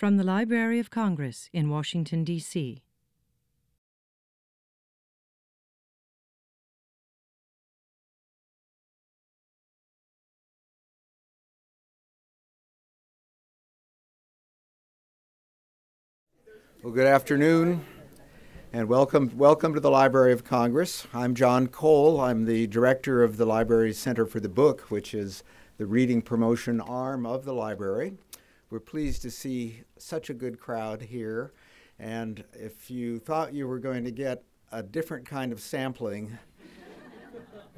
From the Library of Congress in Washington, D.C. Well, good afternoon, and welcome to the Library of Congress. I'm John Cole. I'm the director of the Library's Center for the Book, which is the reading promotion arm of the library. We're pleased to see such a good crowd here, and if you thought you were going to get a different kind of sampling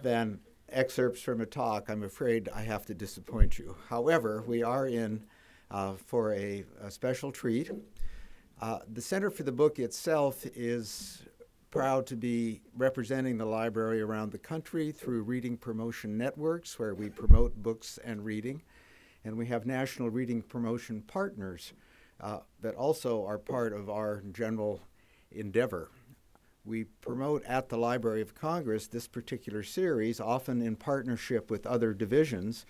than excerpts from a talk, I'm afraid I have to disappoint you. However, we are in for a special treat. The Center for the Book itself is proud to be representing the library around the country through reading promotion networks where we promote books and reading. And we have national reading promotion partners that also are part of our general endeavor. We promote at the Library of Congress this particular series, often in partnership with other divisions,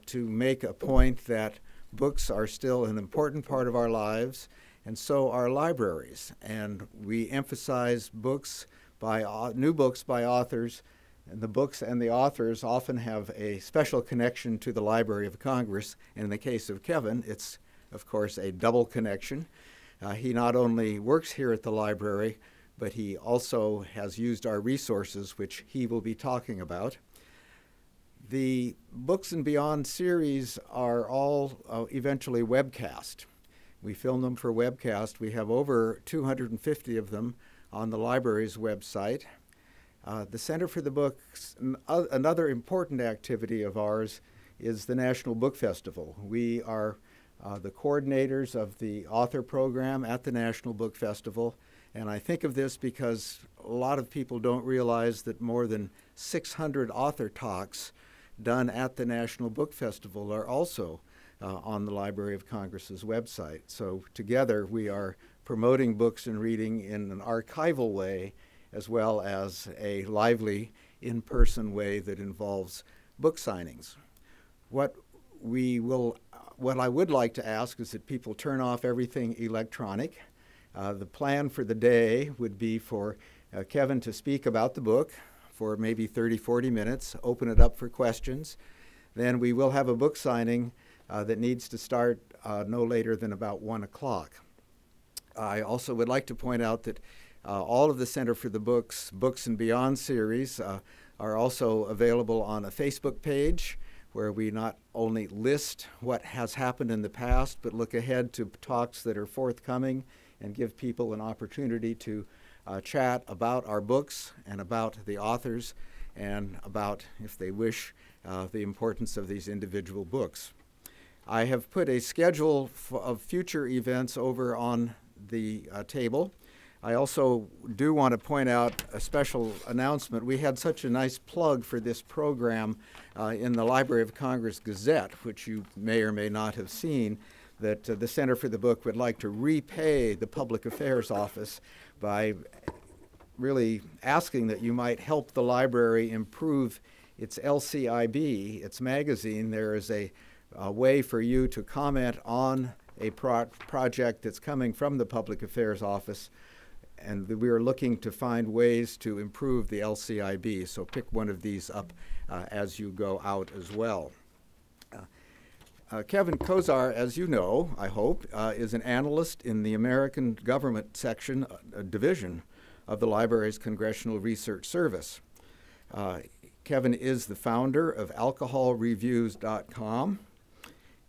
to make a point that books are still an important part of our lives, and so are libraries. And we emphasize books by new books by authors, and the books and the authors often have a special connection to the Library of Congress. And in the case of Kevin, it's, of course, a double connection. He not only works here at the library, but he also has used our resources, which he will be talking about. The Books and Beyond series are all eventually webcast. We film them for webcast. We have over 250 of them on the library's website. The Center for the Books, another important activity of ours is the National Book Festival. We are the coordinators of the author program at the National Book Festival, and I think of this because a lot of people don't realize that more than 600 author talks done at the National Book Festival are also on the Library of Congress's website. So together we are promoting books and reading in an archival way as well as a lively in-person way that involves book signings. What I would like to ask is that people turn off everything electronic. The plan for the day would be for Kevin to speak about the book for maybe 30, 40 minutes, open it up for questions. Then we will have a book signing that needs to start no later than about 1 o'clock. I also would like to point out that all of the Center for the Books and Beyond series are also available on a Facebook page where we not only list what has happened in the past, but look ahead to talks that are forthcoming and give people an opportunity to chat about our books and about the authors and about, if they wish, the importance of these individual books. I have put a schedule of future events over on the table. I also do want to point out a special announcement. We had such a nice plug for this program in the Library of Congress Gazette, which you may or may not have seen, that the Center for the Book would like to repay the Public Affairs Office by really asking that you might help the library improve its LCIB, its magazine. There is a way for you to comment on a project that's coming from the Public Affairs Office, and we are looking to find ways to improve the LCIB, so pick one of these up as you go out as well. Kevin Kosar, as you know, I hope, is an analyst in the American Government section, division of the library's Congressional Research Service. Kevin is the founder of alcoholreviews.com.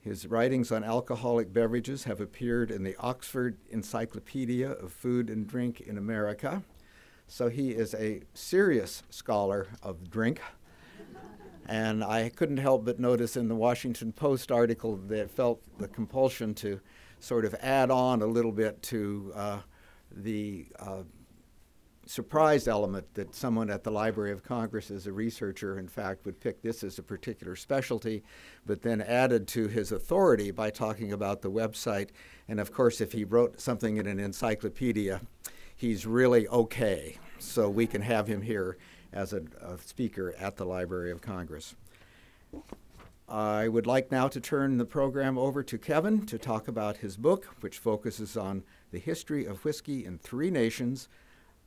His writings on alcoholic beverages have appeared in the Oxford Encyclopedia of Food and Drink in America. So he is a serious scholar of drink. And I couldn't help but notice in the Washington Post article that felt the compulsion to sort of add on a little bit to the surprise element that someone at the Library of Congress as a researcher, in fact, would pick this as a particular specialty, but then added to his authority by talking about the website. And of course, if he wrote something in an encyclopedia, he's really okay. So we can have him here as a speaker at the Library of Congress. I would like now to turn the program over to Kevin to talk about his book, which focuses on the history of whiskey in 3 nations,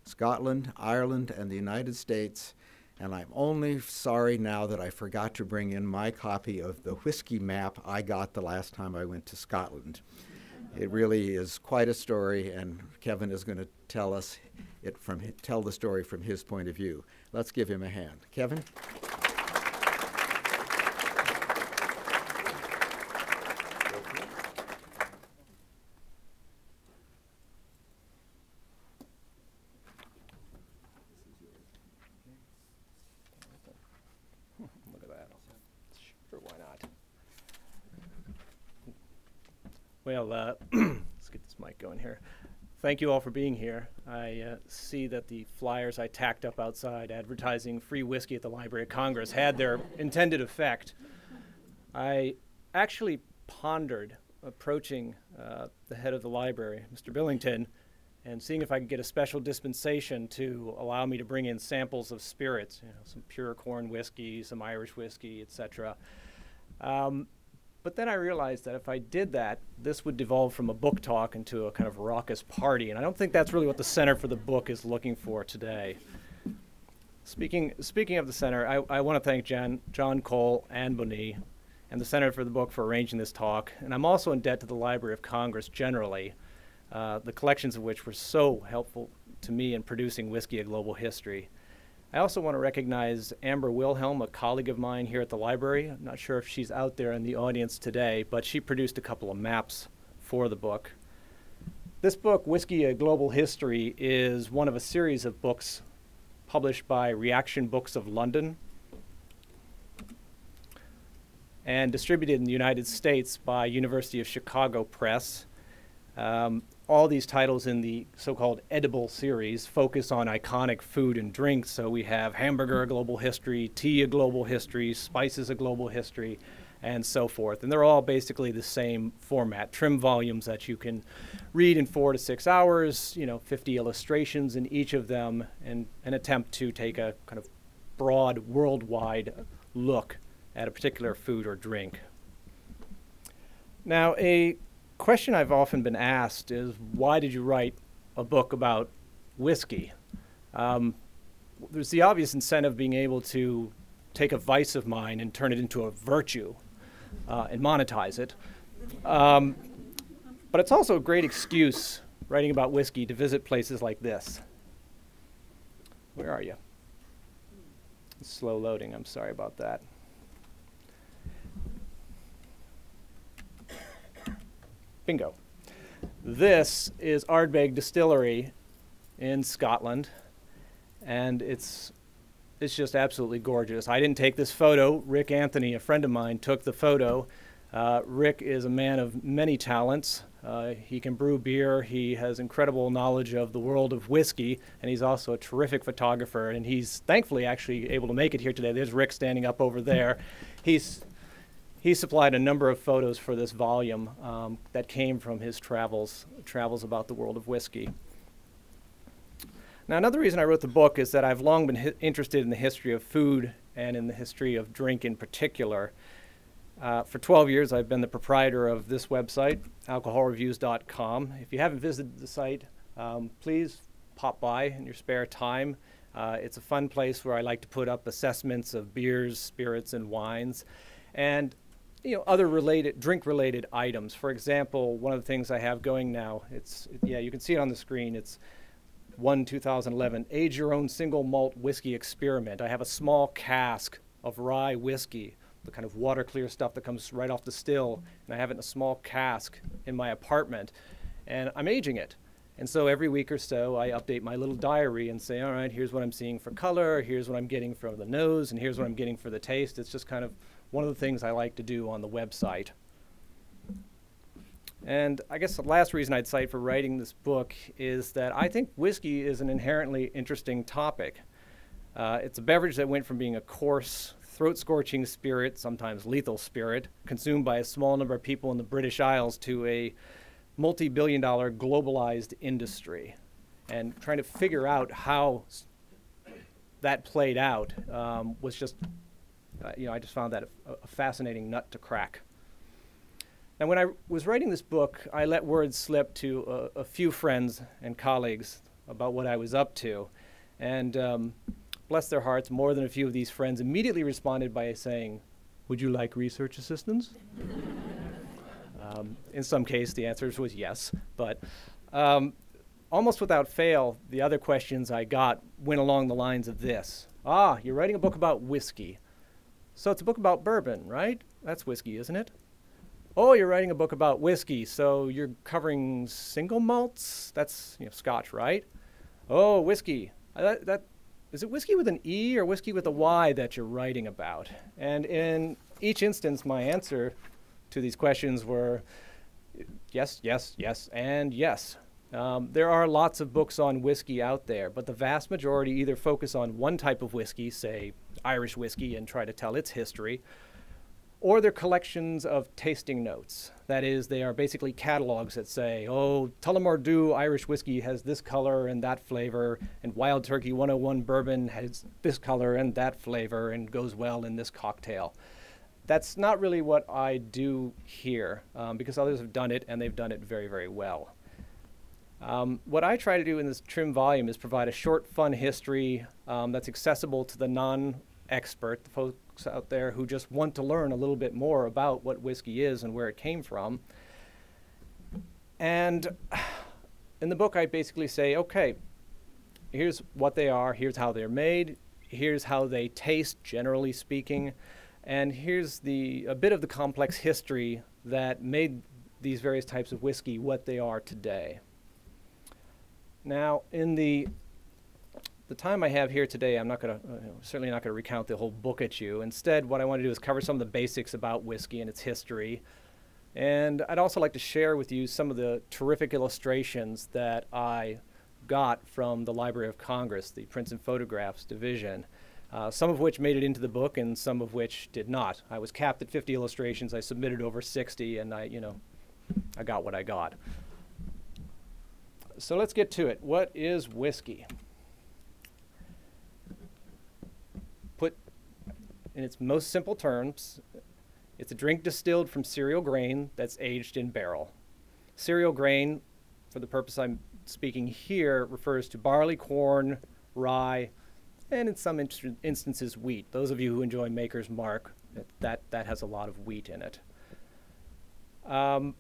Scotland, Ireland, and the United States. And I'm only sorry now that I forgot to bring in my copy of the whiskey map I got the last time I went to Scotland. It really is quite a story, and Kevin is going to tell the story from his point of view. Let's give him a hand. Kevin? Look at that. Sure, why not? Well, let's get this mic going here. Thank you all for being here. I see that the flyers I tacked up outside advertising free whiskey at the Library of Congress had their intended effect. I actually pondered approaching the head of the library, Mr. Billington, and seeing if I could get a special dispensation to allow me to bring in samples of spirits, some pure corn whiskey, some Irish whiskey, etc. But then I realized that if I did that, this would devolve from a book talk into a kind of raucous party, and I don't think that's really what the Center for the Book is looking for today. Speaking of the Center, I want to thank John Cole and Bonnie and the Center for the Book for arranging this talk, and I'm also in debt to the Library of Congress generally, the collections of which were so helpful to me in producing Whiskey: A Global History. I also want to recognize Amber Wilhelm, a colleague of mine here at the library. I'm not sure if she's out there in the audience today, but she produced a couple of maps for the book. This book, Whiskey: A Global History, is one of a series of books published by Reaction Books of London and distributed in the United States by University of Chicago Press. All these titles in the so-called edible series focus on iconic food and drinks. So we have hamburger: a global history, tea: a global history, spices: a global history, and so forth. And they're all basically the same format, trim volumes that you can read in 4 to 6 hours, 50 illustrations in each of them, and an attempt to take a kind of broad worldwide look at a particular food or drink. Now, a question I've often been asked is, why did you write a book about whiskey? There's the obvious incentive being able to take a vice of mine and turn it into a virtue and monetize it. But it's also a great excuse, writing about whiskey, to visit places like this. Where are you? It's slow loading, I'm sorry about that. Bingo. This is Ardbeg Distillery in Scotland, and it's just absolutely gorgeous. I didn't take this photo. Rick Anthony, a friend of mine, took the photo. Rick is a man of many talents. He can brew beer. He has incredible knowledge of the world of whiskey, and he's also a terrific photographer, and he's thankfully actually able to make it here today. There's Rick standing up over there. He supplied a number of photos for this volume that came from his travels about the world of whiskey. Now, another reason I wrote the book is that I've long been interested in the history of food and in the history of drink in particular. For 12 years, I've been the proprietor of this website, alcoholreviews.com. If you haven't visited the site, please pop by in your spare time. It's a fun place where I like to put up assessments of beers, spirits, and wines, and other drink-related items. For example, one of the things I have going now, you can see it on the screen. It's 2011, Age Your Own Single Malt Whiskey Experiment. I have a small cask of rye whiskey, the kind of water clear stuff that comes right off the still, and I have it in a small cask in my apartment, and I'm aging it. And so every week or so, I update my little diary and say, all right, here's what I'm seeing for color, here's what I'm getting from the nose, and here's what I'm getting for the taste. It's just kind of one of the things I like to do on the website. And I guess the last reason I'd cite for writing this book is that I think whiskey is an inherently interesting topic. It's a beverage that went from being a coarse, throat-scorching spirit, sometimes lethal spirit, consumed by a small number of people in the British Isles, to a multi-billion-dollar globalized industry. And trying to figure out how that played out was just I just found that a fascinating nut to crack. And when I was writing this book, I let word slip to a few friends and colleagues about what I was up to. And bless their hearts, more than a few of these friends immediately responded by saying, "Would you like research assistance?" In some case, the answer was yes. But almost without fail, the other questions I got went along the lines of this. "Ah, you're writing a book about whiskey. So it's a book about bourbon, right? That's whiskey, isn't it? Oh, you're writing a book about whiskey, so you're covering single malts? That's Scotch, right? Oh, whiskey. Is it whiskey with an E or whiskey with a Y that you're writing about?" And in each instance, my answer to these questions were yes, yes, yes, and yes. There are lots of books on whiskey out there, but the vast majority either focus on one type of whiskey, say Irish whiskey, and try to tell its history, or they're collections of tasting notes. That is, they are basically catalogs that say, oh, Tullamore Dew Irish whiskey has this color and that flavor, and Wild Turkey 101 bourbon has this color and that flavor and goes well in this cocktail. That's not really what I do here, because others have done it, and they've done it very, very well. What I try to do in this trim volume is provide a short, fun history that's accessible to the non-expert, the folks out there who just want to learn a little bit more about what whiskey is and where it came from. And in the book, I basically say, okay, here's what they are, here's how they're made, here's how they taste, generally speaking, and here's a bit of the complex history that made these various types of whiskey what they are today. Now, in the time I have here today, I'm not going to, certainly not going to recount the whole book at you. Instead, what I want to do is cover some of the basics about whiskey and its history. And I'd also like to share with you some of the terrific illustrations that I got from the Library of Congress, the Prints and Photographs Division, some of which made it into the book and some of which did not. I was capped at 50 illustrations. I submitted over 60, and I got what I got. So let's get to it. What is whiskey? Put in its most simple terms, it's a drink distilled from cereal grain that's aged in barrel. Cereal grain, for the purpose I'm speaking here, refers to barley, corn, rye, and in some instances wheat. Those of you who enjoy Maker's Mark, that has a lot of wheat in it. How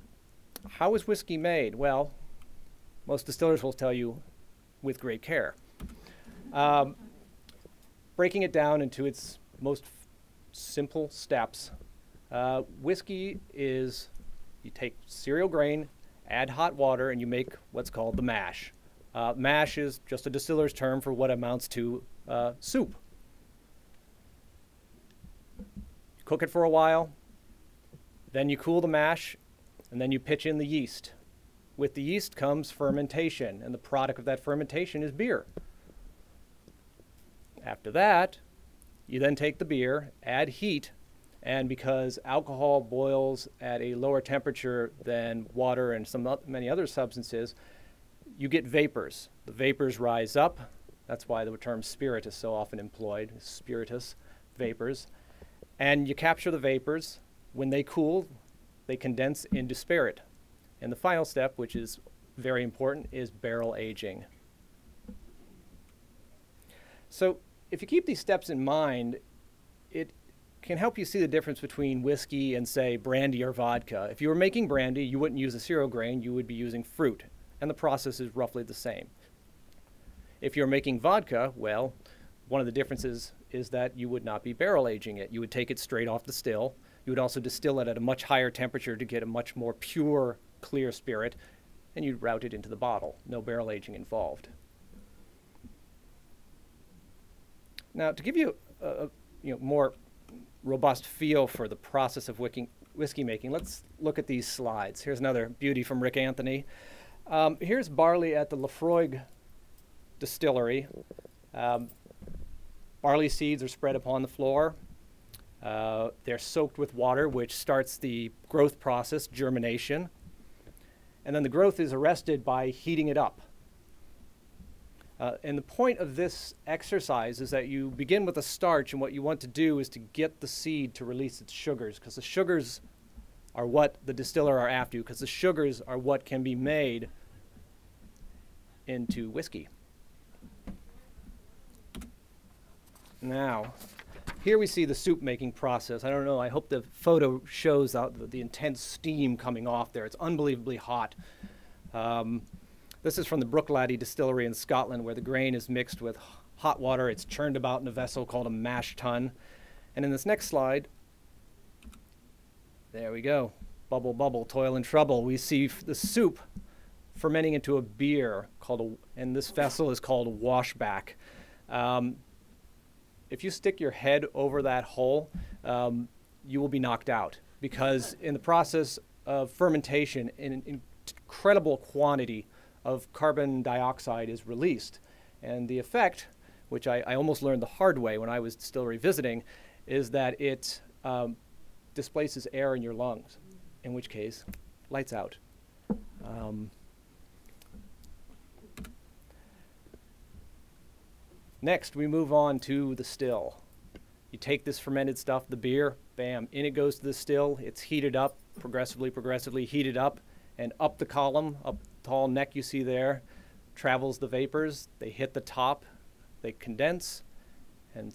is whiskey made? Well, most distillers will tell you with great care. Breaking it down into its most simple steps, whiskey is, you take cereal grain, add hot water, and you make what's called the mash. Mash is just a distiller's term for what amounts to soup. Cook it for a while, then you cool the mash, and then you pitch in the yeast. With the yeast comes fermentation, and the product of that fermentation is beer. After that, you then take the beer, add heat, and because alcohol boils at a lower temperature than water and many other substances, you get vapors. The vapors rise up. That's why the term spirit is so often employed, spiritus, vapors. And you capture the vapors. When they cool, they condense into spirit. And the final step, which is very important, is barrel aging. So if you keep these steps in mind, it can help you see the difference between whiskey and, say, brandy or vodka. If you were making brandy, you wouldn't use a cereal grain, you would be using fruit, and the process is roughly the same. If you're making vodka, well, one of the differences is that you would not be barrel aging it. You would take it straight off the still. You would also distill it at a much higher temperature to get a much more pure, clear spirit, and you'd route it into the bottle. No barrel aging involved. Now, to give you a more robust feel for the process of whiskey making, let's look at these slides. Here's another beauty from Rick Anthony. Here's barley at the Lefroy distillery. Barley seeds are spread upon the floor. They're soaked with water, which starts the growth process, germination. And then the growth is arrested by heating it up. And the point of this exercise is that you begin with a starch, and what you want to do is to get the seed to release its sugars, because the sugars are what the distiller are after, because the sugars are what can be made into whiskey. Now, here we see the soup making process. I don't know, I hope the photo shows the intense steam coming off there. It's unbelievably hot. This is from the Bruichladdich distillery in Scotland, where the grain is mixed with hot water. It's churned about in a vessel called a mash tun. And in this next slide, there we go. Bubble, bubble, toil and trouble. We see the soup fermenting into a beer and this vessel is called a washback. If you stick your head over that hole, you will be knocked out, because in the process of fermentation, an incredible quantity of carbon dioxide is released. And the effect, which I almost learned the hard way when I was distillery visiting, is that it displaces air in your lungs, in which case, lights out. Next, we move on to the still. You take this fermented stuff, the beer, bam, in it goes to the still. It's heated up, progressively heated up, and up the column, up the tall neck you see there, travels the vapors. They hit the top, they condense, and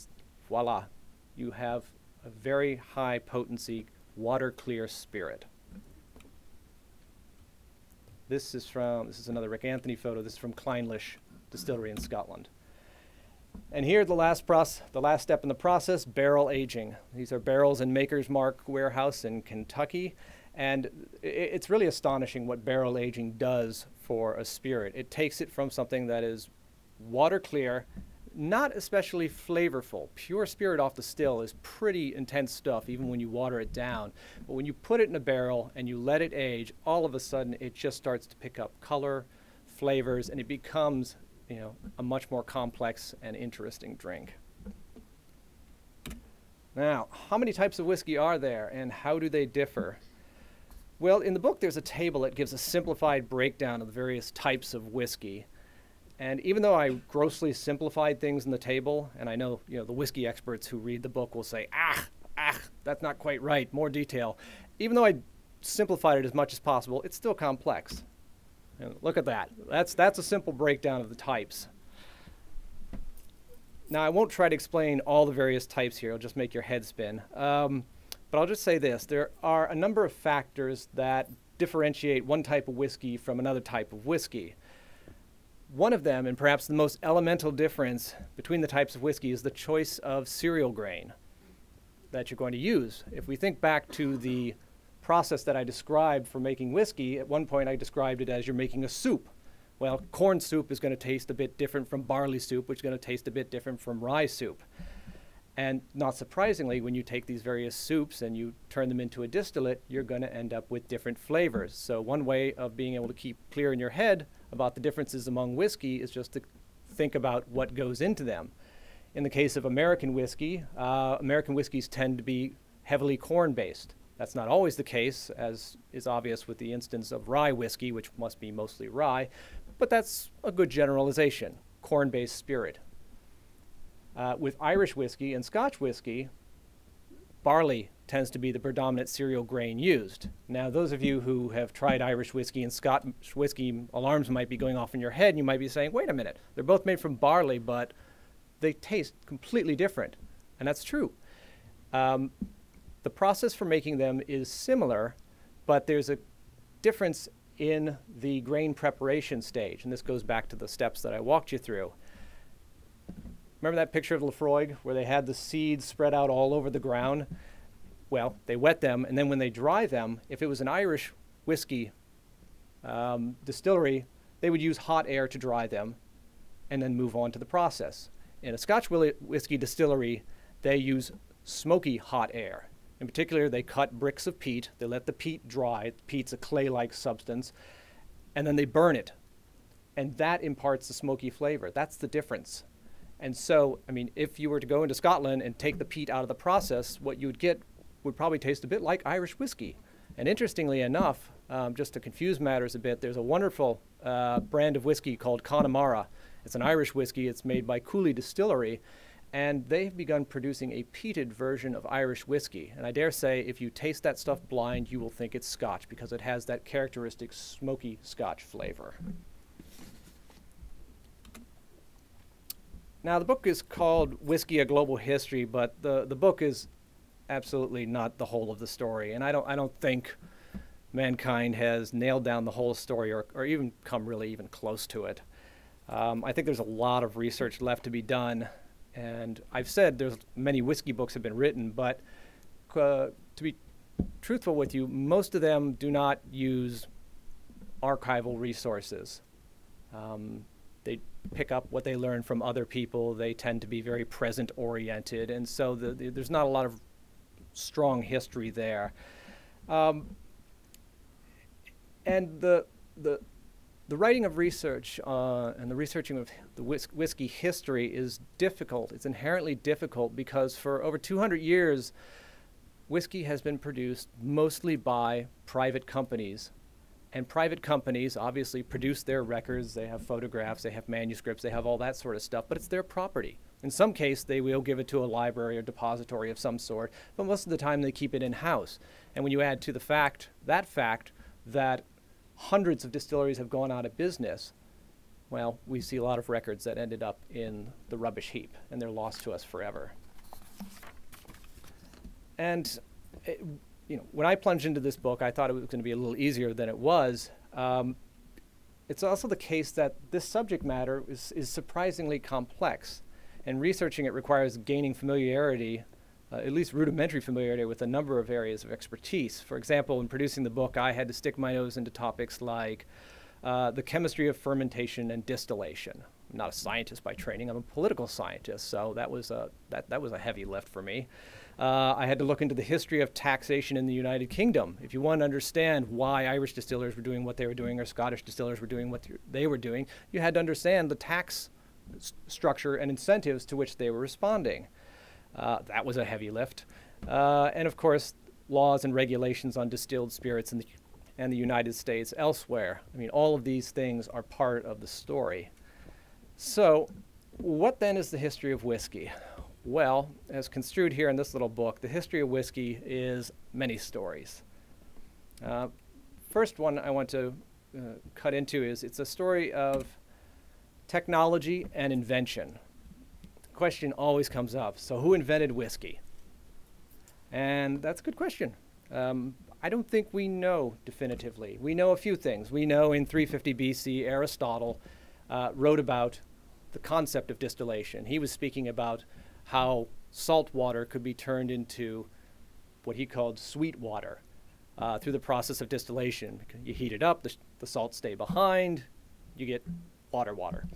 voila, you have a very high potency, water clear spirit. This is another Rick Anthony photo. This is from Clynelish Distillery in Scotland. And here, the last step in the process, barrel aging. These are barrels in Maker's Mark warehouse in Kentucky. And it's really astonishing what barrel aging does for a spirit. It takes it from something that is water clear, not especially flavorful. Pure spirit off the still is pretty intense stuff, even when you water it down. But when you put it in a barrel and you let it age, all of a sudden it just starts to pick up color, flavors, and it becomes, a much more complex and interesting drink. Now, how many types of whiskey are there, and how do they differ? Well, in the book there's a table that gives a simplified breakdown of the various types of whiskey. And even though I grossly simplified things in the table, and I know, the whiskey experts who read the book will say, that's not quite right, more detail. Even though I simplified it as much as possible, it's still complex. And look at that. That's a simple breakdown of the types. Now, I won't try to explain all the various types here. It'll just make your head spin. But I'll just say this. There are a number of factors that differentiate one type of whiskey from another type of whiskey. One of them, and perhaps the most elemental difference between the types of whiskey, is the choice of cereal grain that you're going to use. If we think back to the process that I described for making whiskey, at one point I described it as you're making a soup. Well, corn soup is going to taste a bit different from barley soup, which is going to taste a bit different from rye soup. And not surprisingly, when you take these various soups and you turn them into a distillate, you're going to end up with different flavors. So one way of being able to keep clear in your head about the differences among whiskey is just to think about what goes into them. In the case of American whiskey, American whiskeys tend to be heavily corn-based. That's not always the case, as is obvious with the instance of rye whiskey, which must be mostly rye, but that's a good generalization, corn-based spirit. With Irish whiskey and Scotch whiskey, barley tends to be the predominant cereal grain used. Now, those of you who have tried Irish whiskey and Scotch whiskey, alarms might be going off in your head, and you might be saying, wait a minute, they're both made from barley, but they taste completely different. And that's true. The process for making them is similar, but there's a difference in the grain preparation stage, and this goes back to the steps that I walked you through. Remember that picture of Lefroy where they had the seeds spread out all over the ground? Well, they wet them, and then when they dry them, if it was an Irish whiskey distillery, they would use hot air to dry them and then move on to the process. In a Scotch whiskey distillery, they use smoky hot air. In particular, they cut bricks of peat, they let the peat dry, peat's a clay-like substance, and then they burn it. And that imparts the smoky flavor. That's the difference. And so, if you were to go into Scotland and take the peat out of the process, what you would get would probably taste a bit like Irish whiskey. And interestingly enough, just to confuse matters a bit, there's a wonderful brand of whiskey called Connemara, It's an Irish whiskey. It's made by Cooley Distillery, and they've begun producing a peated version of Irish whiskey. And I dare say, if you taste that stuff blind, you will think it's Scotch because it has that characteristic smoky Scotch flavor. Now, the book is called Whiskey: A Global History, but the book is absolutely not the whole of the story. And I don't think mankind has nailed down the whole story or even come really even close to it. I think there's a lot of research left to be done. And I've said there's many whiskey books have been written, but to be truthful with you, most of them do not use archival resources. They pick up what they learn from other people. They tend to be very present-oriented, and so there's not a lot of strong history there. And the writing of research and the researching of the whiskey history is difficult. It's inherently difficult because for over 200 years, whiskey has been produced mostly by private companies. And private companies obviously produce their records. They have photographs, they have manuscripts, they have all that sort of stuff, but it's their property. In some case, they will give it to a library or depository of some sort, but most of the time they keep it in-house. And when you add to the fact that hundreds of distilleries have gone out of business, well, we see a lot of records that ended up in the rubbish heap, and they're lost to us forever. And when I plunged into this book, I thought it was going to be a little easier than it was. It's also the case that this subject matter is surprisingly complex, and researching it requires gaining familiarity, at least rudimentary familiarity, with a number of areas of expertise. For example, in producing the book, I had to stick my nose into topics like the chemistry of fermentation and distillation. I'm not a scientist by training, I'm a political scientist, so that was a heavy lift for me. I had to look into the history of taxation in the United Kingdom. If you want to understand why Irish distillers were doing what they were doing or Scottish distillers were doing what they were doing, you had to understand the tax structure and incentives to which they were responding. That was a heavy lift. And of course, laws and regulations on distilled spirits in the United States elsewhere. I mean, all of these things are part of the story. So, what then is the history of whiskey? Well, as construed here in this little book, the history of whiskey is many stories. First one I want to cut into is it's a story of technology and invention. The question always comes up, so who invented whiskey? And that's a good question. I don't think we know definitively. We know a few things. We know in 350 BC, Aristotle wrote about the concept of distillation. He was speaking about how salt water could be turned into what he called sweet water through the process of distillation. You heat it up, the salts stay behind, you get water.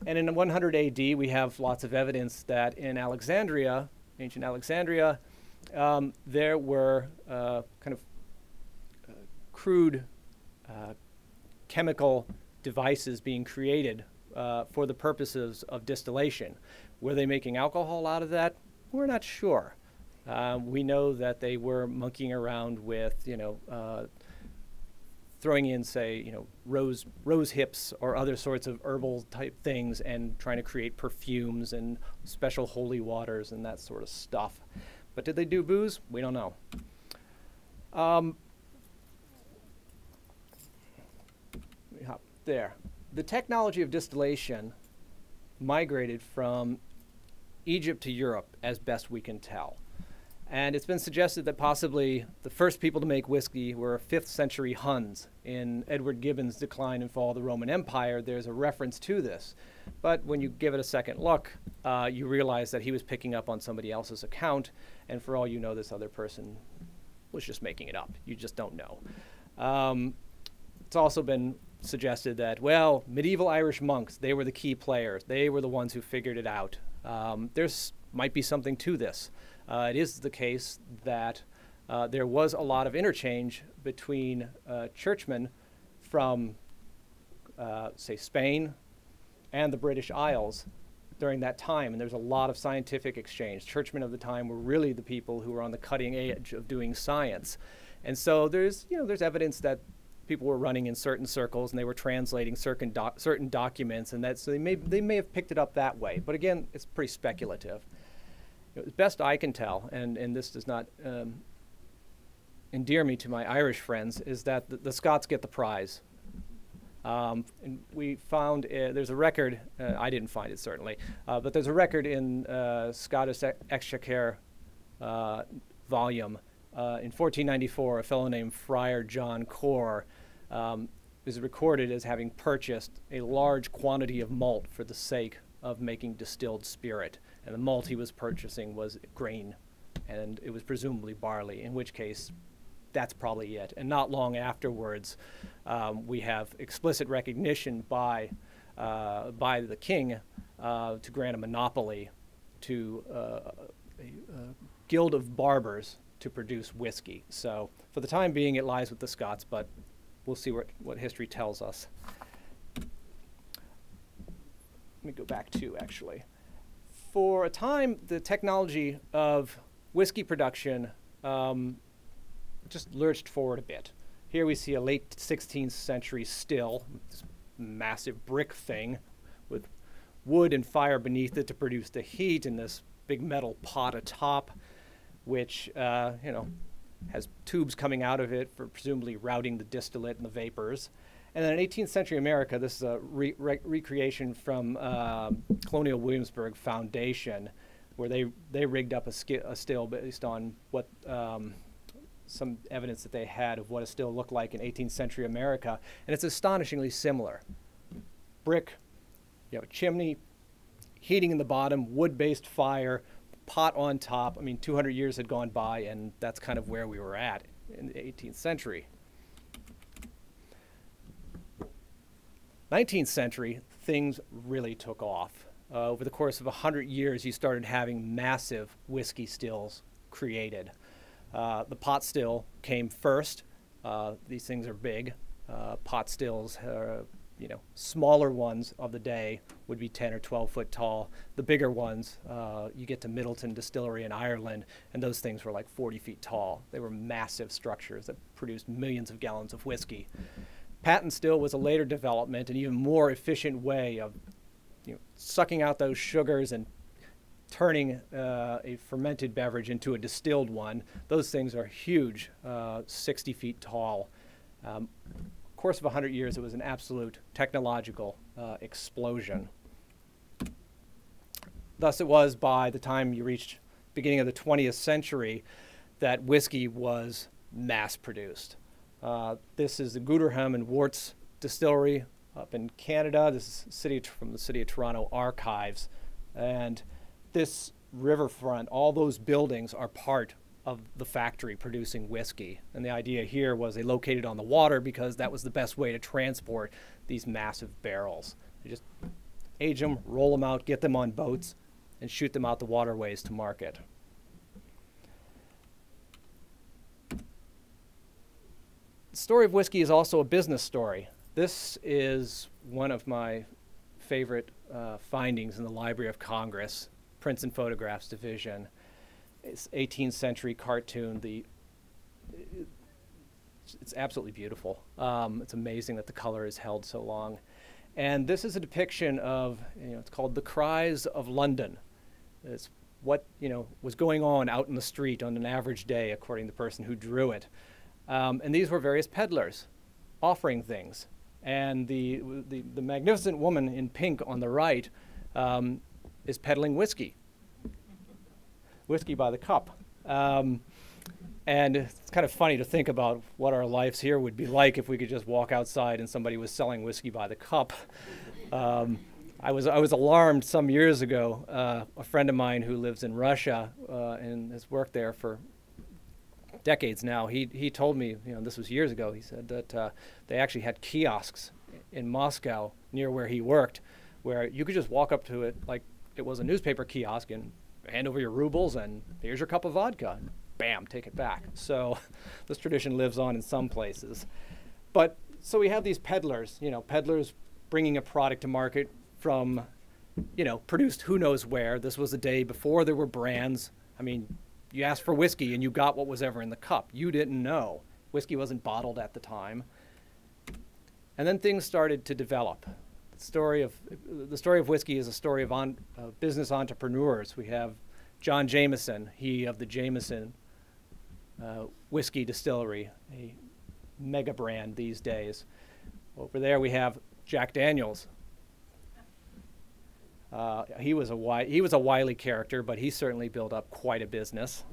And in 100 AD, we have lots of evidence that in Alexandria, ancient Alexandria, there were kind of crude chemical devices being created for the purposes of distillation. Were they making alcohol out of that? We're not sure. We know that they were monkeying around with, throwing in, say, rose hips or other sorts of herbal type things and trying to create perfumes and special holy waters and that sort of stuff. But did they do booze? We don't know. Let me hop there. The technology of distillation migrated from Egypt to Europe as best we can tell. And it's been suggested that possibly the first people to make whiskey were 5th century Huns. In Edward Gibbon's Decline and Fall of the Roman Empire, there's a reference to this. But when you give it a second look, you realize that he was picking up on somebody else's account, and for all you know, this other person was just making it up. You just don't know. It's also been suggested that, well, medieval Irish monks, they were the key players. They were the ones who figured it out. There's might be something to this. It is the case that there was a lot of interchange between churchmen from, say, Spain and the British Isles during that time, and there's a lot of scientific exchange. Churchmen of the time were really the people who were on the cutting edge of doing science. And so there's evidence that people were running in certain circles and they were translating certain documents, and so they may have picked it up that way. But again, it's pretty speculative. As best I can tell, and this does not endear me to my Irish friends, is that the Scots get the prize. And we found there's a record. I didn't find it certainly, but there's a record in Scottish Exchequer volume. In 1494, a fellow named Friar John Core is recorded as having purchased a large quantity of malt for the sake of making distilled spirit. And the malt he was purchasing was grain, and it was presumably barley, in which case that's probably it. And not long afterwards, we have explicit recognition by the king to grant a monopoly to a guild of barbers to produce whiskey. So for the time being, it lies with the Scots, but we'll see what history tells us. Let me go back to, actually. For a time, the technology of whiskey production just lurched forward a bit. Here we see a late 16th century still, this massive brick thing with wood and fire beneath it to produce the heat, and this big metal pot atop, which has tubes coming out of it for presumably routing the distillate and the vapors. And then in 18th century America, this is a recreation from Colonial Williamsburg Foundation, where they rigged up a still based on what some evidence that they had of what a still looked like in 18th century America, and it's astonishingly similar. Brick, you have a chimney, heating in the bottom, wood-based fire, pot on top. I mean, 200 years had gone by, and that's kind of where we were at in the 18th century. 19th century, things really took off. Over the course of 100 years, you started having massive whiskey stills created. The pot still came first. These things are big. Pot stills, smaller ones of the day would be 10 or 12 foot tall. The bigger ones, you get to Middleton Distillery in Ireland, and those things were like 40 feet tall. They were massive structures that produced millions of gallons of whiskey. Patent still was a later development, an even more efficient way of sucking out those sugars and turning a fermented beverage into a distilled one. Those things are huge, 60 feet tall. Course of 100 years, it was an absolute technological explosion. Thus it was by the time you reached beginning of the 20th century that whiskey was mass-produced. This is the Gooderham and Worts Distillery up in Canada. This is from the City of Toronto archives. And this riverfront, all those buildings are part of the factory producing whiskey. And the idea here was they located on the water because that was the best way to transport these massive barrels. They just age them, roll them out, get them on boats, and shoot them out the waterways to market. The story of whiskey is also a business story. This is one of my favorite findings in the Library of Congress, Prints and Photographs Division. It's 18th century cartoon. It's absolutely beautiful. It's amazing that the color is held so long. And this is a depiction of, it's called The Cries of London. It's what, was going on out in the street on an average day, according to the person who drew it. And these were various peddlers offering things. And the magnificent woman in pink on the right is peddling whiskey. Whiskey by the cup. And it's kind of funny to think about what our lives here would be like if we could just walk outside and somebody was selling whiskey by the cup. I was alarmed some years ago. A friend of mine who lives in Russia and has worked there for decades now, he told me, this was years ago, he said that they actually had kiosks in Moscow near where he worked, where you could just walk up to it like it was a newspaper kiosk and hand over your rubles and here's your cup of vodka, and bam, take it back. So this tradition lives on in some places. But so we have these peddlers, peddlers bringing a product to market from, produced who knows where. This was a day before there were brands. I mean, you asked for whiskey and you got what was ever in the cup. You didn't know. Whiskey wasn't bottled at the time. And then things started to develop. The story of whiskey is a story of business entrepreneurs. We have John Jameson, he of the Jameson whiskey distillery, a mega brand these days. Over there we have Jack Daniels. He was a wily character, but he certainly built up quite a business.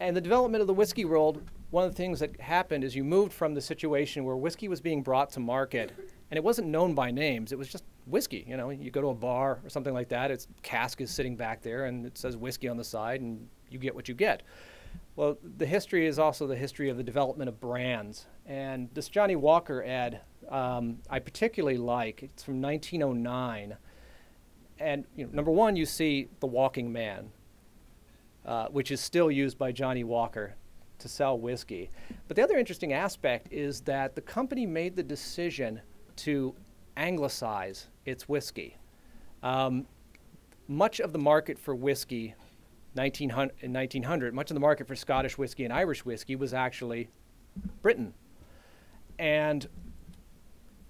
And the development of the whiskey world, one of the things that happened is you moved from the situation where whiskey was being brought to market, and it wasn't known by names. It was just whiskey. You know, you go to a bar or something like that, its cask is sitting back there, and it says whiskey on the side, and you get what you get. Well, the history is also the history of the development of brands. And this Johnny Walker ad, I particularly like. It's from 1909. And number one, you see the walking man, which is still used by Johnny Walker to sell whiskey. But the other interesting aspect is that the company made the decision to anglicize its whiskey. Much of the market for whiskey in 1900, much of the market for Scottish whiskey and Irish whiskey was actually Britain. And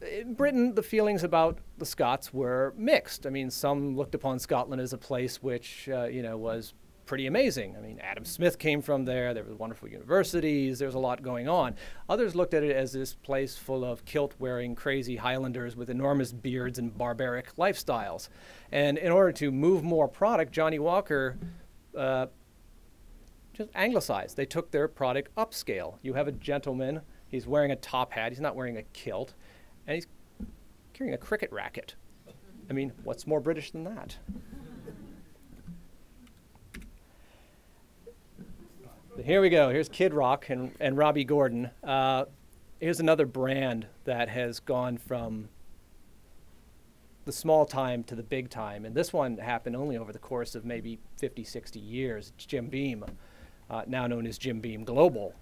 in Britain, the feelings about the Scots were mixed. I mean, some looked upon Scotland as a place which, was pretty amazing. I mean, Adam Smith came from there. There were wonderful universities. There was a lot going on. Others looked at it as this place full of kilt-wearing crazy Highlanders with enormous beards and barbaric lifestyles. And in order to move more product, Johnny Walker just anglicized. They took their product upscale. You have a gentleman. He's wearing a top hat. He's not wearing a kilt. And he's carrying a cricket racket. I mean, what's more British than that? But here we go. Here's Kid Rock and Robbie Gordon. Here's another brand that has gone from the small time to the big time. And this one happened only over the course of maybe 50, 60 years. It's Jim Beam, now known as Jim Beam Global.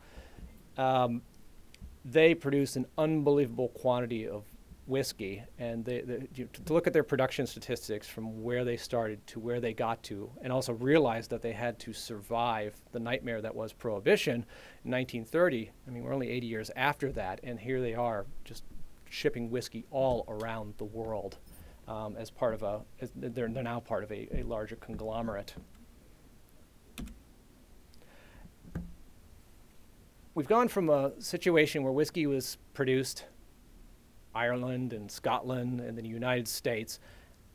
They produce an unbelievable quantity of whiskey, and to look at their production statistics from where they started to where they got to, and also realize that they had to survive the nightmare that was Prohibition in 1930. I mean, we're only 80 years after that, and here they are just shipping whiskey all around the world as part of they're now part of a larger conglomerate. We've gone from a situation where whiskey was produced Ireland and Scotland and the United States,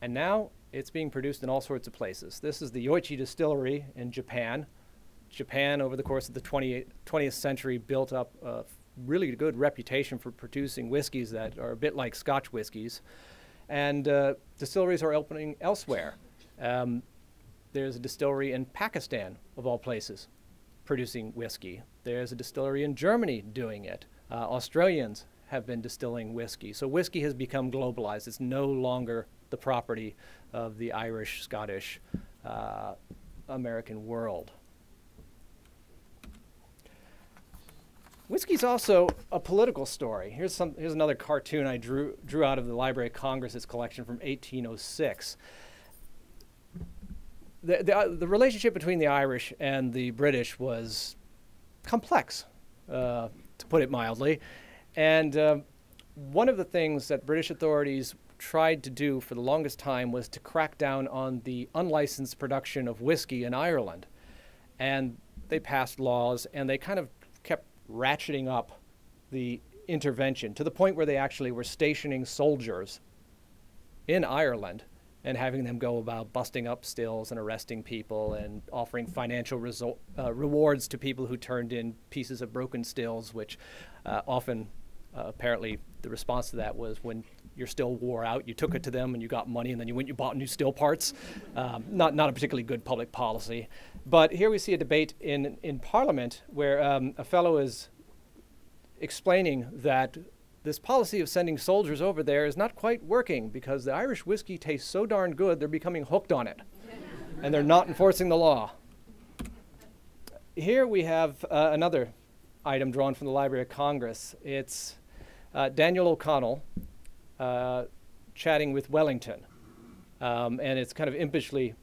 and now it's being produced in all sorts of places. This is the Yoichi distillery in Japan. Japan, over the course of the 20th century, built up a really good reputation for producing whiskeys that are a bit like Scotch whiskeys, and distilleries are opening elsewhere. There's a distillery in Pakistan, of all places, producing whiskey. There's a distillery in Germany doing it. Australians have been distilling whiskey. So whiskey has become globalized. It's no longer the property of the Irish, Scottish, American world. Whiskey's also a political story. Here's another cartoon I drew out of the Library of Congress's collection from 1806. The relationship between the Irish and the British was complex, to put it mildly. And one of the things that British authorities tried to do for the longest time was to crack down on the unlicensed production of whiskey in Ireland. And they passed laws, and they kind of kept ratcheting up the intervention to the point where they actually were stationing soldiers in Ireland and having them go about busting up stills and arresting people and offering financial rewards to people who turned in pieces of broken stills, which often, apparently, the response to that was when your still wore out, you took it to them and you got money, and then you went and you bought new still parts. Not a particularly good public policy. But here we see a debate in Parliament where a fellow is explaining that this policy of sending soldiers over there is not quite working because the Irish whiskey tastes so darn good they're becoming hooked on it, and they're not enforcing the law. Here we have another item drawn from the Library of Congress. It's Daniel O'Connell chatting with Wellington, and it's kind of impishly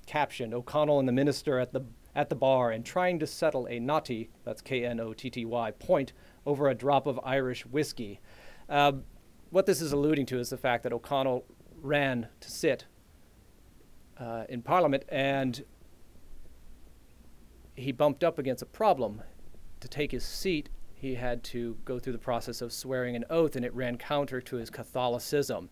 captioned, O'Connell and the minister at at the bar and trying to settle a knotty, that's K-N-O-T-T-Y, point over a drop of Irish whiskey. What this is alluding to is the fact that O'Connell ran to sit in Parliament, and he bumped up against a problem. To take his seat, he had to go through the process of swearing an oath, and it ran counter to his Catholicism.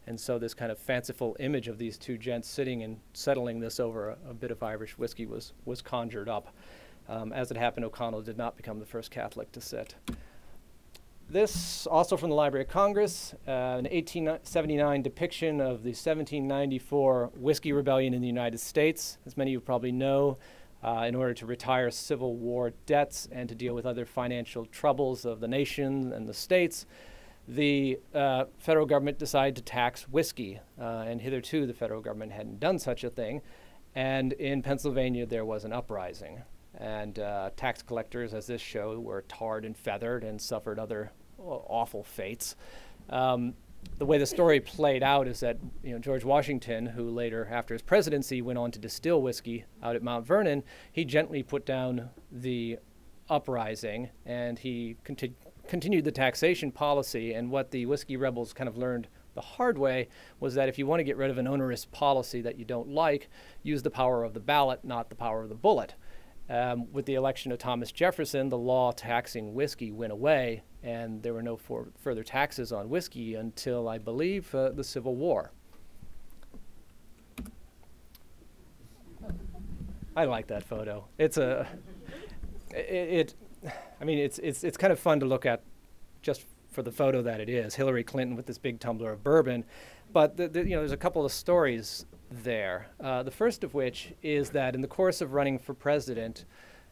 And so this kind of fanciful image of these two gents sitting and settling this over a bit of Irish whiskey was conjured up. As it happened, O'Connell did not become the first Catholic to sit. This, also from the Library of Congress, an 1879 depiction of the 1794 Whiskey Rebellion in the United States. As many of you probably know, in order to retire Civil War debts and to deal with other financial troubles of the nation and the states, the federal government decided to tax whiskey. And hitherto, the federal government hadn't done such a thing. And in Pennsylvania, there was an uprising. And tax collectors, as this showed, were tarred and feathered and suffered other awful fates. The way the story played out is that George Washington, who later, after his presidency, went on to distill whiskey out at Mount Vernon, he gently put down the uprising, and he continued the taxation policy. And what the whiskey rebels kind of learned the hard way was that if you want to get rid of an onerous policy that you don't like, use the power of the ballot, not the power of the bullet. With the election of Thomas Jefferson, the law taxing whiskey went away, and there were no further taxes on whiskey until, I believe, the Civil War. I like that photo. It's it's kind of fun to look at just for the photo that it is. Hillary Clinton with this big tumbler of bourbon, but there's a couple of stories there. The first of which is that in the course of running for president,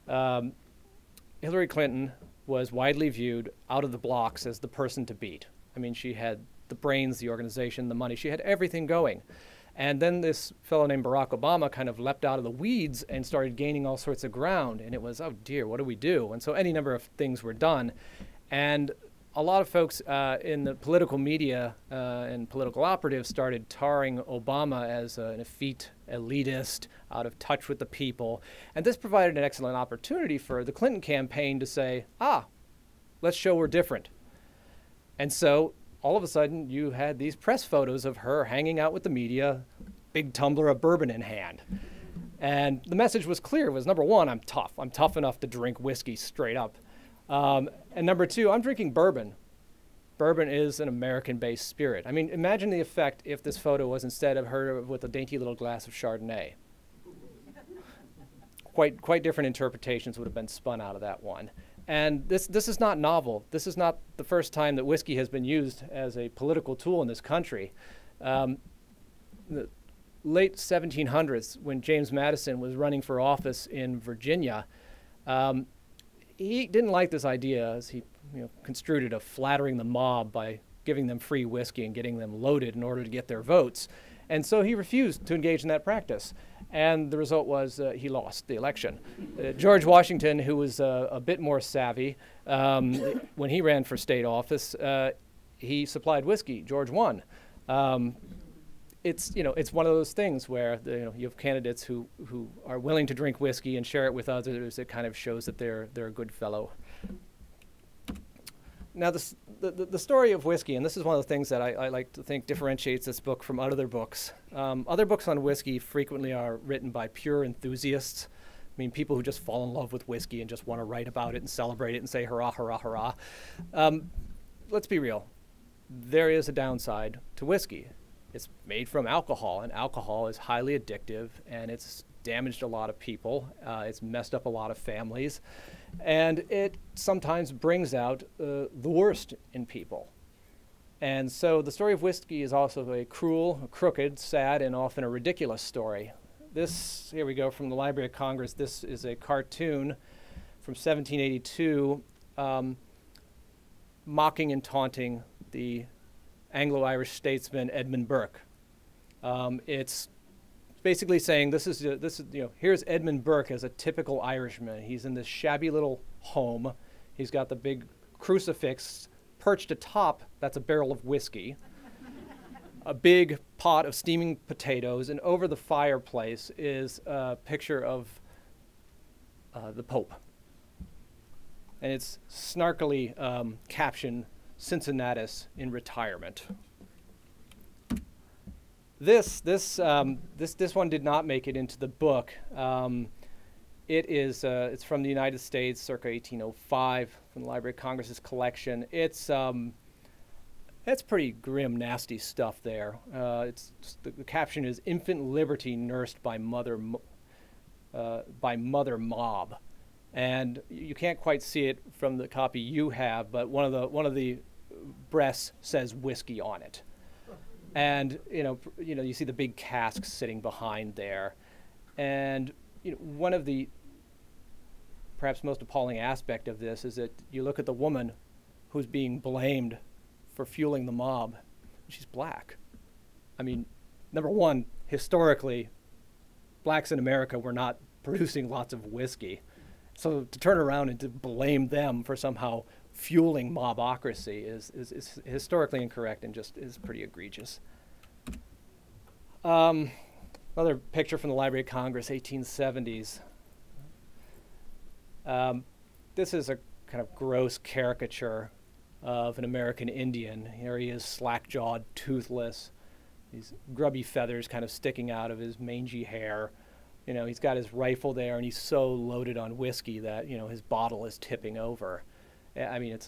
Hillary Clinton was widely viewed out of the blocks as the person to beat. I mean, she had the brains, the organization, the money. She had everything going. And then this fellow named Barack Obama kind of leapt out of the weeds and started gaining all sorts of ground. And it was, oh dear, what do we do? And so any number of things were done. And a lot of folks in the political media and political operatives started tarring Obama as an effete elitist, out of touch with the people. And this provided an excellent opportunity for the Clinton campaign to say, let's show we're different. And so all of a sudden you had these press photos of her hanging out with the media, big tumbler of bourbon in hand. And the message was clear. It was, number one, I'm tough. I'm tough enough to drink whiskey straight up. And number two, I'm drinking bourbon. Bourbon is an American-based spirit. I mean, imagine the effect if this photo was instead of her with a dainty little glass of Chardonnay. Quite different interpretations would have been spun out of that one. And this is not novel. This is not the first time that whiskey has been used as a political tool in this country. The late 1700s, when James Madison was running for office in Virginia, he didn't like this idea, as he construed it, of flattering the mob by giving them free whiskey and getting them loaded in order to get their votes. And so he refused to engage in that practice. And the result was he lost the election. George Washington, who was a bit more savvy, when he ran for state office, he supplied whiskey. George won. It's one of those things where you have candidates who are willing to drink whiskey and share it with others. It kind of shows that they're a good fellow. Now, the story of whiskey, and this is one of the things that I like to think differentiates this book from other books. Other books on whiskey frequently are written by pure enthusiasts. I mean, people who just fall in love with whiskey and just want to write about it and celebrate it and say hurrah, hurrah, hurrah. Let's be real. There is a downside to whiskey. It's made from alcohol, and alcohol is highly addictive, and it's damaged a lot of people. It's messed up a lot of families, and it sometimes brings out the worst in people. And so the story of whiskey is also a cruel, a crooked, sad, and often a ridiculous story. This, here we go, from the Library of Congress. This is a cartoon from 1782 mocking and taunting the Anglo-Irish statesman Edmund Burke. It's basically saying here's Edmund Burke as a typical Irishman. He's in this shabby little home. He's got the big crucifix perched atop, that's a barrel of whiskey, a big pot of steaming potatoes, and over the fireplace is a picture of the Pope. And it's snarkily captioned Cincinnatus in retirement. This one did not make it into the book. It's from the United States, circa 1805, from the Library of Congress's collection. It's pretty grim, nasty stuff there. The caption is "Infant Liberty Nursed by Mother Mob," and you can't quite see it from the copy you have, but one of the breasts says whiskey on it, and you see the big casks sitting behind there, and one of the perhaps most appalling aspect of this is that you look at the woman who's being blamed for fueling the mob. She's black. I mean, number one, historically, blacks in America were not producing lots of whiskey. So to turn around and to blame them for somehow fueling mobocracy is historically incorrect and just is pretty egregious. Another picture from the Library of Congress, 1870s. This is a kind of gross caricature of an American Indian. Here he is, slack-jawed, toothless, these grubby feathers kind of sticking out of his mangy hair. He's got his rifle there, and he's so loaded on whiskey that his bottle is tipping over. I mean,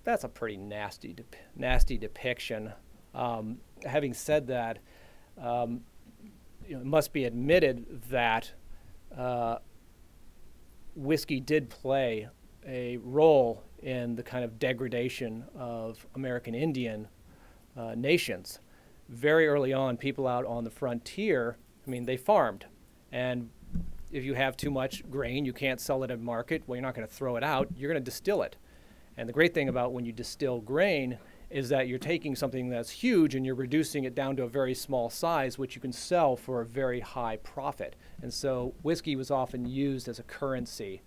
that's a pretty nasty depiction. Having said that, it must be admitted that whiskey did play a role in the kind of degradation of American Indian nations. Very early on, people out on the frontier, they farmed. And if you have too much grain, you can't sell it at market. Well, you're not going to throw it out. You're going to distill it. And the great thing about when you distill grain is that you're taking something that's huge and you're reducing it down to a very small size, which you can sell for a very high profit. And so whiskey was often used as a currency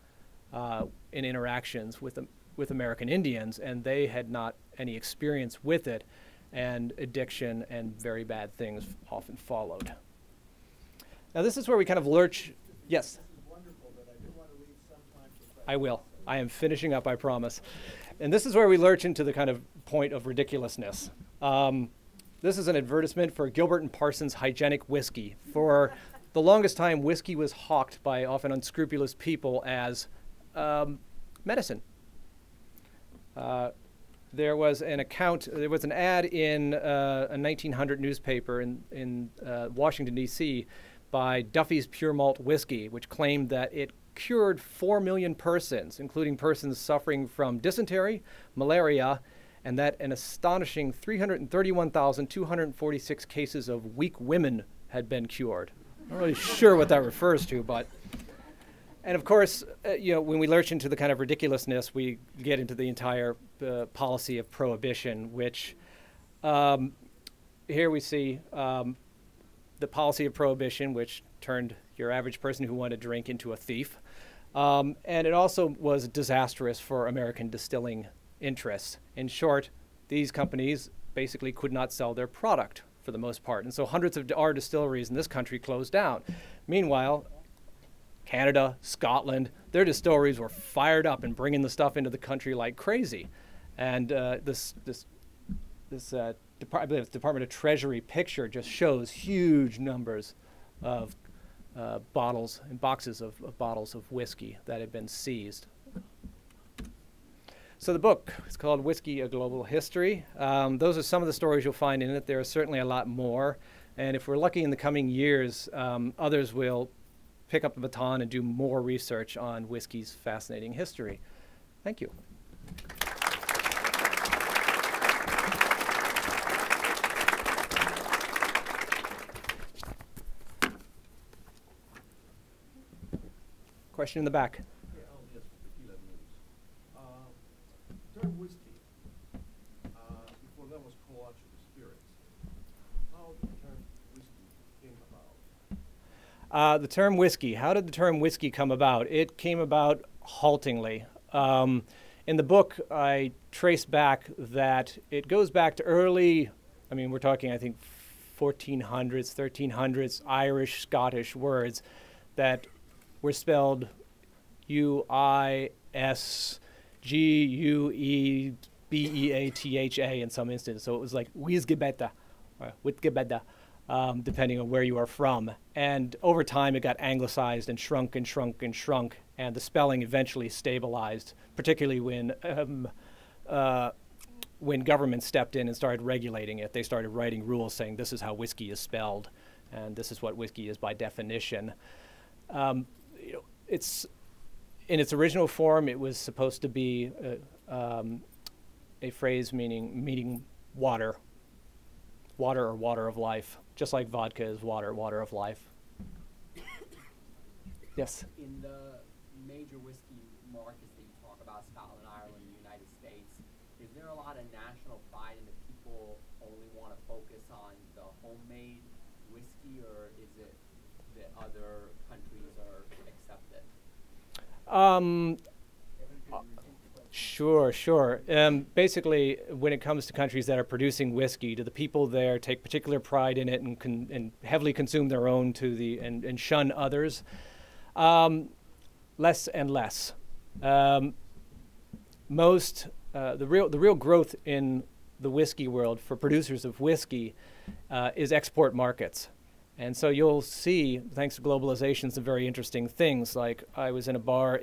in interactions with American Indians, and they had not any experience with it, and addiction and very bad things often followed. Now this is where we kind of lurch. Yes? I will. I am finishing up, I promise. And this is where we lurch into the kind of point of ridiculousness. This is an advertisement for Gilbert and Parsons Hygienic Whiskey. For the longest time, whiskey was hawked by often unscrupulous people as medicine. There was an ad in a 1900 newspaper in Washington, D.C. by Duffy's Pure Malt Whiskey, which claimed that it cured 4 million persons, including persons suffering from dysentery, malaria, and that an astonishing 331,246 cases of weak women had been cured. I'm not really sure what that refers to, but... And of course, when we lurch into the kind of ridiculousness, we get into the entire policy of prohibition, which here we see the policy of prohibition, which turned your average person who wanted to drink into a thief. And it also was disastrous for American distilling interests. In short, these companies basically could not sell their product for the most part. And so hundreds of our distilleries in this country closed down. Meanwhile, Canada, Scotland, their distilleries were fired up and bringing the stuff into the country like crazy. And this Department of Treasury picture just shows huge numbers of bottles and boxes of bottles of whiskey that had been seized. So the book is called Whiskey, A Global History. Those are some of the stories you'll find in it. There are certainly a lot more. And if we're lucky in the coming years, others will pick up the baton and do more research on whiskey's fascinating history. Thank you. Question in the back. Yeah, yes, tequila news. The term whiskey, before that was called actually spirits. How did the term whiskey came about? The term whiskey. How did the term whiskey come about? It came about haltingly. In the book, I trace back that it goes back to early, we're talking, I think, 1400s, 1300s, Irish, Scottish words that were spelled Whisguebeatha in some instances. So it was like Whisgebeta or Witgebeda, depending on where you are from. And over time, it got anglicized and shrunk and shrunk and shrunk, and the spelling eventually stabilized, particularly when government stepped in and started regulating it. They started writing rules saying this is how whiskey is spelled, and this is what whiskey is by definition. It's in its original form, it was supposed to be a phrase meaning water or water of life, just like vodka is water of life. Yes? In the major whiskey markets that you talk about, Scotland, Ireland, the United States, is there a lot of national pride in the people only want to focus on the homemade whiskey, or is it that other countries are accepted? Sure. Basically, when it comes to countries that are producing whiskey, do the people there take particular pride in it and heavily consume their own and shun others? Less and less. The real growth in the whiskey world for producers of whiskey is export markets. And so you'll see, thanks to globalization, some very interesting things. Like I was in a bar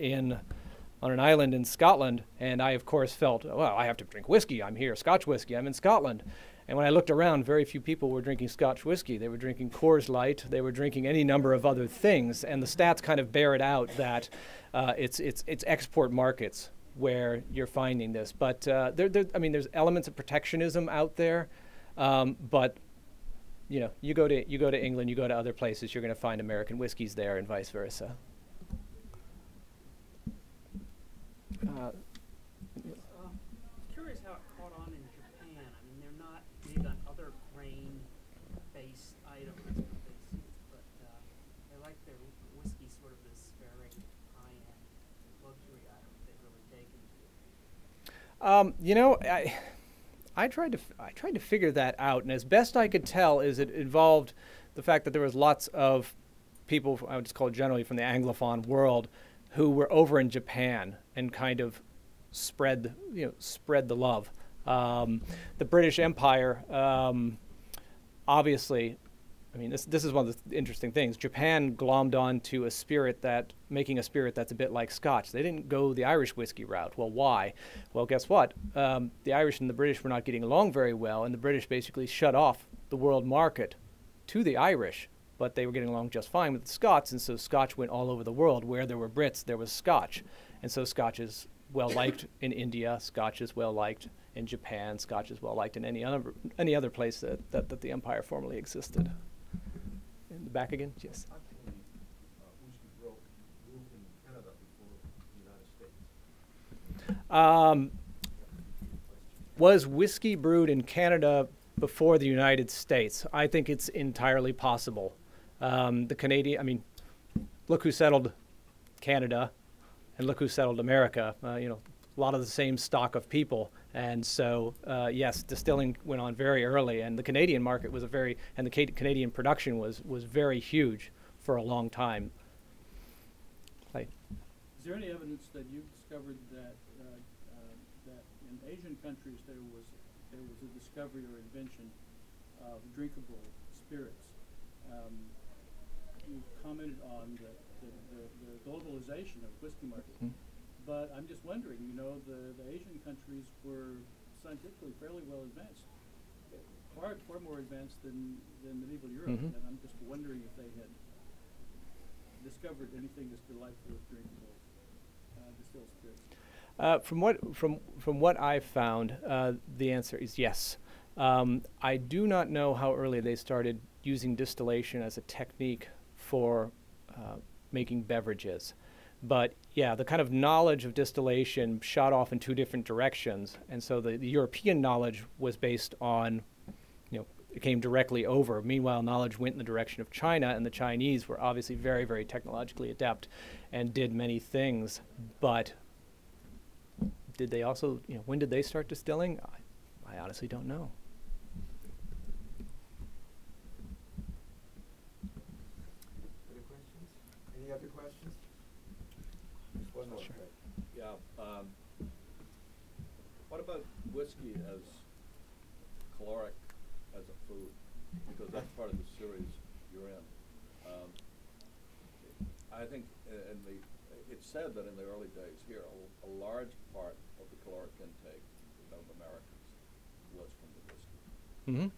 on an island in Scotland, and I, of course, felt, well, I have to drink whiskey. I'm here, Scotch whiskey. I'm in Scotland. And when I looked around, very few people were drinking Scotch whiskey. They were drinking Coors Light. They were drinking any number of other things. And the stats kind of bear it out that it's export markets where you're finding this. But there's elements of protectionism out there. But you go to England, you go to other places, you're going to find American whiskeys there, and vice versa. Curious how it caught on in Japan. I mean, they're not big on other grain-based items, but they like their whiskey sort of this very high-end luxury item that they've really taken to. I tried to figure that out, and as best I could tell, is it involved the fact that there was lots of people, I would just call it generally from the Anglophone world, who were over in Japan and kind of spread the love. The British Empire, obviously, I mean, this is one of the interesting things. Japan glommed on to making a spirit that's a bit like Scotch. They didn't go the Irish whiskey route. Well, why? Well, guess what? The Irish and the British were not getting along very well, and the British basically shut off the world market to the Irish. But they were getting along just fine with the Scots, and so Scotch went all over the world. Where there were Brits, there was Scotch. And so Scotch is well-liked in India, Scotch is well-liked in Japan, Scotch is well-liked in any other place that the empire formerly existed. In the back again? Yes. Actually, whiskey brewed in Canada before the United States. Was whiskey brewed in Canada before the United States? I think it's entirely possible. The Canadian, I mean, look who settled Canada and look who settled America. A lot of the same stock of people. And so, yes, distilling went on very early, and the Canadian market was Canadian production was very huge for a long time. Is there any evidence that you've discovered that that in Asian countries there was a discovery or invention of drinkable spirits? You've commented on the globalization of whiskey market, but I'm just wondering, the Asian countries were scientifically fairly well advanced, far more advanced than medieval Europe, and I'm just wondering if they had discovered anything as delightful as drinkable distilled spirits. From what I've found, the answer is yes. I do not know how early they started using distillation as a technique for making beverages. But yeah, the kind of knowledge of distillation shot off in two different directions. And so the European knowledge was based on, it came directly over. Meanwhile, knowledge went in the direction of China, and the Chinese were obviously very, very technologically adept and did many things. But did they also, when did they start distilling? I honestly don't know. Other questions? Any other questions? One more thing. Yeah. What about whiskey as caloric as a food? Because that's part of the series you're in. I think it's said that in the early days here, a large part of the caloric intake of Americans was from the whiskey. Mm-hmm.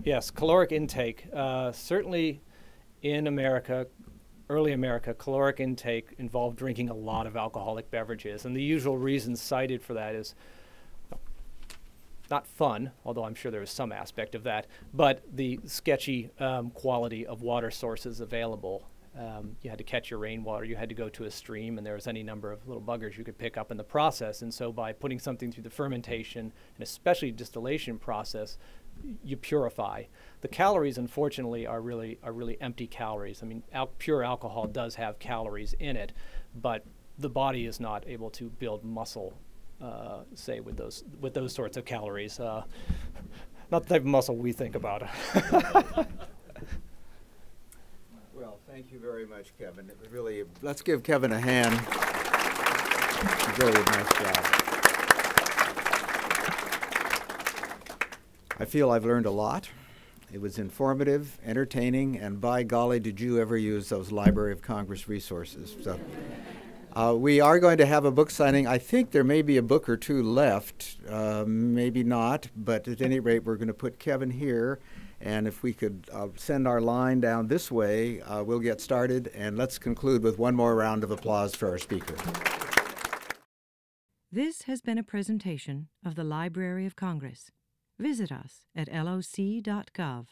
Yes, caloric intake. Certainly in America, early America, caloric intake involved drinking a lot of alcoholic beverages. And the usual reason cited for that is not fun, although I'm sure there was some aspect of that, but the sketchy quality of water sources available. You had to catch your rainwater, you had to go to a stream, and there was any number of little buggers you could pick up in the process. And so by putting something through the fermentation, and especially distillation process, you purify. The calories, unfortunately, are really empty calories. I mean, pure alcohol does have calories in it, but the body is not able to build muscle, say, with those sorts of calories. Not the type of muscle we think about. Well, thank you very much, Kevin. It was really, let's give Kevin a hand. Very nice job. I feel I've learned a lot. It was informative, entertaining, and by golly, did you ever use those Library of Congress resources. So, we are going to have a book signing. I think there may be a book or two left, maybe not, but at any rate, we're going to put Kevin here. And if we could send our line down this way, we'll get started. And let's conclude with one more round of applause for our speaker. This has been a presentation of the Library of Congress. Visit us at loc.gov.